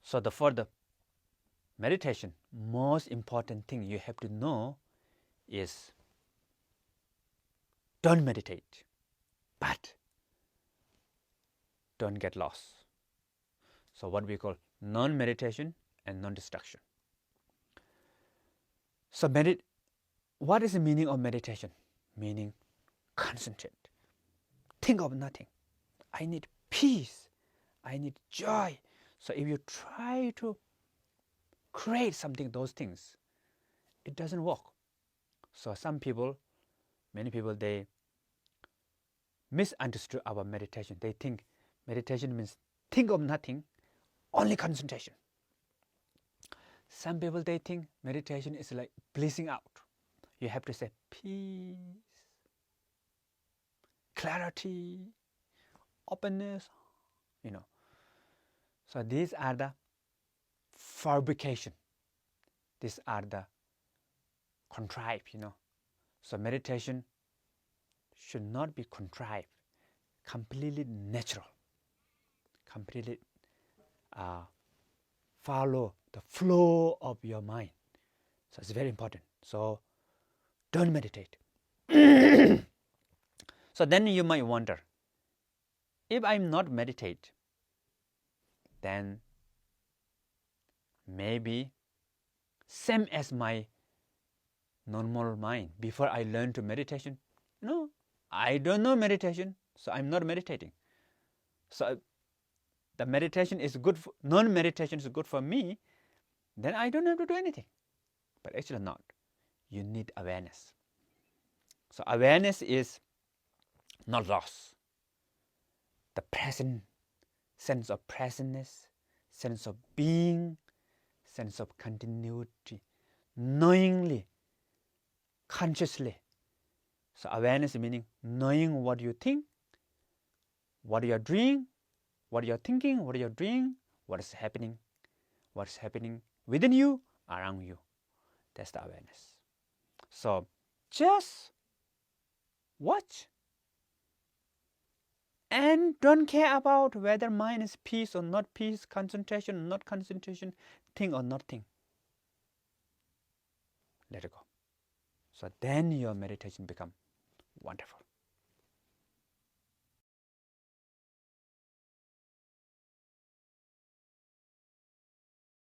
So for the meditation, most important thing you have to know is don't meditate, but don't get lost. So what we call non-meditation and non-distraction. So what is the meaning of meditation? Meaning concentrate. Think of nothing. I need peace. I need joy. So if you try to create something, those things, it doesn't work. So many people, they misunderstood our meditation. They think meditation means think of nothing, only concentration. Some people, they think meditation is like blissing out. You have to say peace, clarity, openness, So these are the fabrication. These are the contrived, So meditation should not be contrived, completely natural, completely follow the flow of your mind. So it's very important. So don't meditate. So then you might wonder, if I'm not meditate, then maybe same as my normal mind before I learned to meditation. No, I don't know meditation, so I'm not meditating. So the meditation is good, non-meditation is good for me, then I don't have to do anything. But actually not. You need awareness. So awareness is not loss. The present sense of presentness, sense of being, sense of continuity, knowingly, consciously. So awareness meaning knowing what you think, what you are doing, what you are thinking, what you are doing, what is happening within you, around you. That's the awareness. So just watch and don't care about whether mind is peace or not peace, concentration or not concentration, think or not think. Let it go. So then your meditation becomes wonderful.